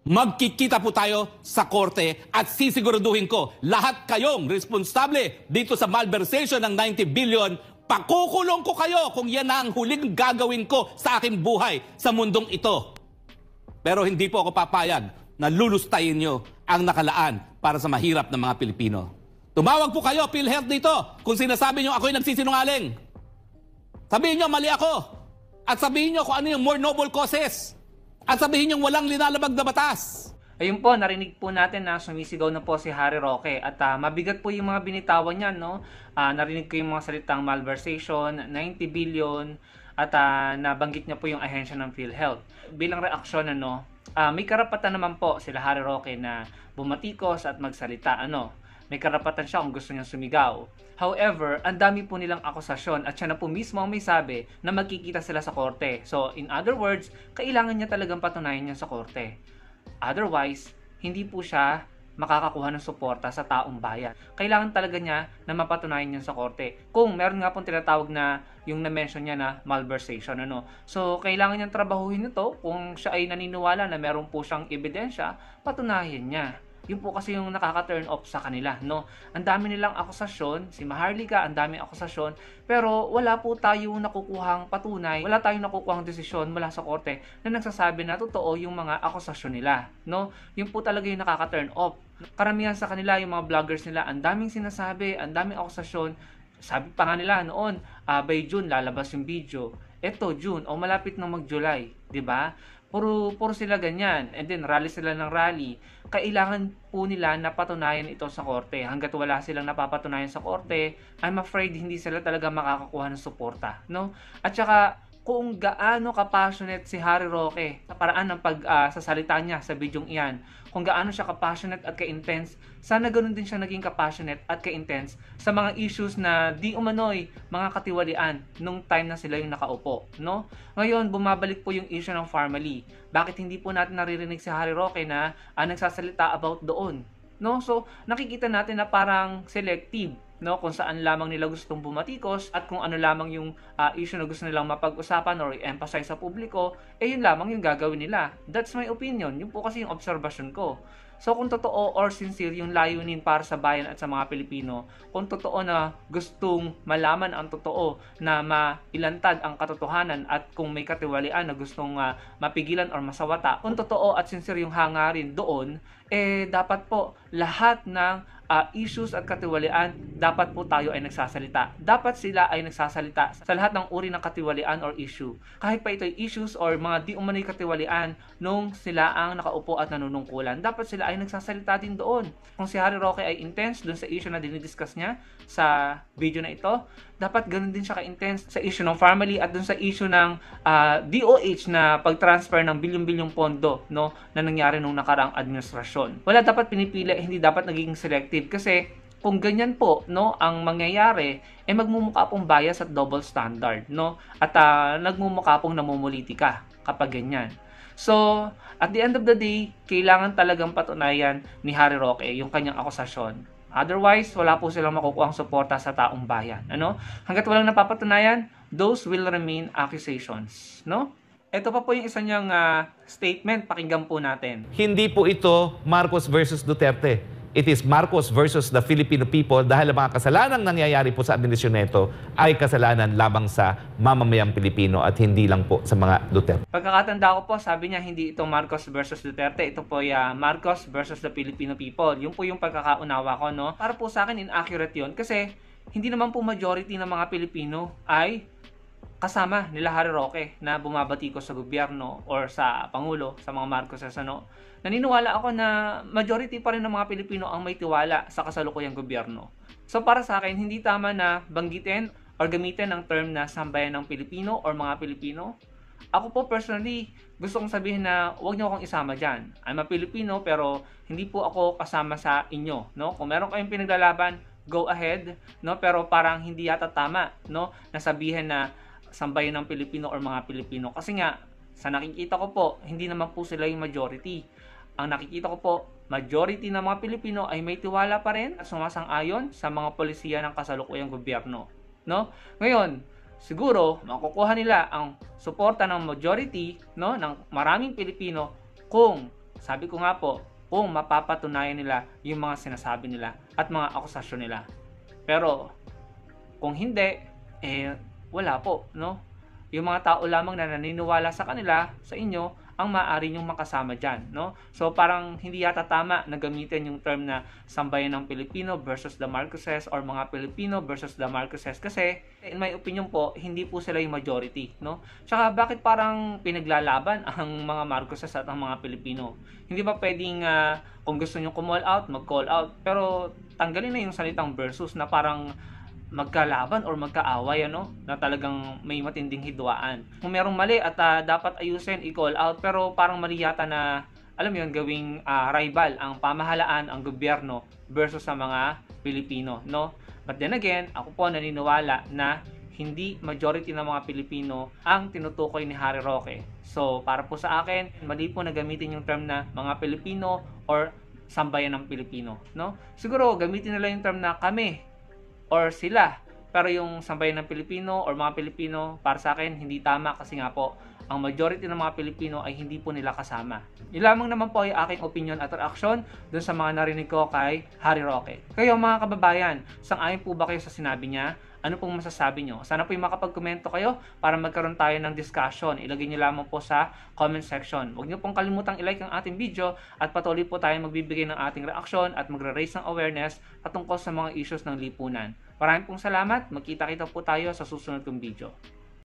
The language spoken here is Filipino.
Magkikita po tayo sa korte at sisiguraduhin ko lahat kayong responsable dito sa malversation ng 90 billion. Pakukulong ko kayo kung yan ang huling gagawin ko sa aking buhay sa mundong ito. Pero hindi po ako papayag na lulustayin nyo ang nakalaan para sa mahirap ng mga Pilipino. Tumawag po kayo, PhilHealth, dito kung sinasabi nyo ako'y nagsisinungaling. Sabihin nyo mali ako. At sabihin nyo kung ano yung more noble causes. At sabihin niyong walang linalabag na batas. Ayun po, narinig po natin na sumisigaw na po si Harry Roque at mabigat po yung mga binitawan niya, no? Narinig ko yung mga salitang malversation, 90 billion at nabanggit niya po yung ahensya ng PhilHealth. Bilang reaksyon, may karapatan naman po sila Harry Roque na bumatikos at magsalita, May karapatan siya kung gusto niyang sumigaw. However, ang dami po nilang akusasyon at siya na po mismo ang may sabi na magkikita sila sa korte. So, in other words, kailangan niya talagang patunayan niya sa korte. Otherwise, hindi po siya makakakuha ng suporta sa taong bayan. Kailangan talaga niya na mapatunayan niya sa korte. Kung meron nga pong tinatawag na yung na-mention niya na malversation, So, kailangan niyang trabahuhin ito. Kung siya ay naniniwala na meron po siyang ebidensya, patunayan niya. Yun po kasi yung nakaka-turn off sa kanila, Ang dami nilang akusasyon, si Maharlika, ang daming akusasyon, pero wala po tayong nakukuhang patunay, wala tayong nakukuhang desisyon mula sa korte na nagsasabi na totoo yung mga akusasyon nila, Yun po talaga yung nakaka-turn off. Karamihan sa kanila, yung mga vloggers nila, ang daming sinasabi, ang daming akusasyon. Sabi pa nga nila noon, by June lalabas yung video. Eto, June, o malapit na mag-July, di ba? Puro sila ganyan. And then, rally sila ng rally. Kailangan po nila na patunayan ito sa korte. Hanggat wala silang napapatunayan sa korte, I'm afraid hindi sila talaga makakakuha ng suporta, At saka, kung gaano ka-passionate si Harry Roque sa paraan ng pagsasalita niya sa bidyong iyan, kung gaano siya ka-passionate at ka-intense, sana ganoon din siya naging ka-passionate at ka-intense sa mga issues na di umano'y mga katiwalian nung time na sila yung nakaupo, Ngayon, bumabalik po yung issue ng family. Bakit hindi po natin naririnig si Harry Roque na nagsasalita about doon, So, nakikita natin na parang selective, kung saan lamang nila gustong bumatikos at kung ano lamang yung issue na gusto nilang mapag-usapan or i-emphasize sa publiko, yun lamang yung gagawin nila. That's my opinion. Yun po kasi yung observation ko. So, kung totoo or sincere yung layunin para sa bayan at sa mga Pilipino, kung totoo na gustong malaman ang totoo na mailantad ang katotohanan at kung may katiwalian na gustong mapigilan or masawata, kung totoo at sincere yung hangarin doon, dapat po lahat ng issues at katiwalian, dapat po tayo ay nagsasalita. Dapat sila ay nagsasalita sa lahat ng uri ng katiwalian or issue. Kahit pa ito'y issues or mga di umano'y katiwalian nung sila ang nakaupo at nanunungkulan, dapat sila ay nagsasalita din doon. Kung si Harry Roque ay intense doon sa issue na dinidiscuss niya sa video na ito, dapat ganun din siya ka-intense sa issue ng family at doon sa issue ng DOH na pag-transfer ng bilyon-bilyong pondo, na nangyari nung nakaraang administrasyon. Wala dapat pinipili, hindi dapat nagiging selective kasi kung ganyan po, ang mangyayari, magmumukha pong bias at double standard, At nagmumukha pong namumulitika kapag ganyan. So, at the end of the day, kailangan talagang patunayan ni Harry Roque yung kanyang akusasyon. Otherwise, wala po silang makukuhang suporta sa taong bayan. Hanggat walang napapatunayan, those will remain accusations, Ito pa po yung isa niyang statement, pakinggan po natin. Hindi po ito Marcos versus Duterte. It is Marcos versus the Filipino people dahil ang mga kasalanang nangyayari po sa administrasyon nito ay kasalanan lamang sa mamamayang Pilipino at hindi lang po sa mga Duterte. Pagkakatanda ko po, sabi niya hindi ito Marcos versus Duterte. Ito po Marcos versus the Filipino people. Yun po yung pagkakaunawa ko, Para po sa akin, inaccurate yun kasi hindi naman po majority ng mga Pilipino ay kasama nila Harry Roque na bumabatiko sa gobyerno or sa Pangulo, sa mga Marcoses, Naniniwala ako na majority pa rin ng mga Pilipino ang may tiwala sa kasalukuyang gobyerno. So para sa akin, hindi tama na banggitin or gamitin ang term na sambayan ng Pilipino or mga Pilipino. Ako po personally, gusto kong sabihin na huwag niyo akong isama dyan. I'm a Pilipino pero hindi po ako kasama sa inyo. Kung meron kayong pinaglalaban, go ahead. Pero parang hindi yata tama na sabihin na sambayan ng Pilipino or mga Pilipino. Kasi nga, sa nakikita ko po, hindi naman po sila yung majority. Ang nakikita ko po, majority ng mga Pilipino ay may tiwala pa rin at sumasang-ayon sa mga polisiya ng kasalukuyang gobyerno. Ngayon, siguro, makukuha nila ang suporta ng majority ng maraming Pilipino kung Sabi ko nga po, kung mapapatunayan nila yung mga sinasabi nila at mga akusasyon nila. Pero kung hindi, wala po, no? Yung mga tao lamang na naniniwala sa kanila, sa inyo, ang maaari nyong makasama dyan, no? So parang hindi yata tama na gamitin yung term na sambayan ng Pilipino versus the Marcoses or mga Pilipino versus the Marcoses kasi in my opinion po, hindi po sila yung majority, no? Tsaka bakit parang pinaglalaban ang mga Marcoses at ang mga Pilipino? Hindi ba pwedeng kung gusto nyo call out, mag-call out, pero tanggalin na yung salitang versus na parang magkalaban or magkaaway na talagang may matinding hidwaan. Kung merong mali at dapat ayusin, i-call out, pero parang mali yata na alam mo yun, gawing rival ang pamahalaan, ang gobyerno versus sa mga Pilipino, no? But then again, ako po naniniwala na hindi majority ng mga Pilipino ang tinutukoy ni Harry Roque. So, para po sa akin, mali po na gamitin yung term na mga Pilipino or sambayan ng Pilipino, no? Siguro gamitin nila yung term na kami or sila. Pero yung sambayan ng Pilipino or mga Pilipino, para sa akin, hindi tama kasi nga po, ang majority ng mga Pilipino ay hindi po nila kasama. Yun lamang naman po ay aking opinion at reaksyon dun sa mga narinig ko kay Harry Roque. Kayo mga kababayan, sang-ayon po ba kayo sa sinabi niya? Ano pong masasabi nyo? Sana po yung makapag-komento kayo para magkaroon tayo ng discussion. Ilagay nyo lamang po sa comment section. Huwag nyo pong kalimutang ilike ang ating video at patuloy po tayo magbibigay ng ating reaksyon at magre-raise ng awareness patungkol sa mga issues ng lipunan. Maraming pong salamat. Magkita-kita po tayo sa susunod kong video.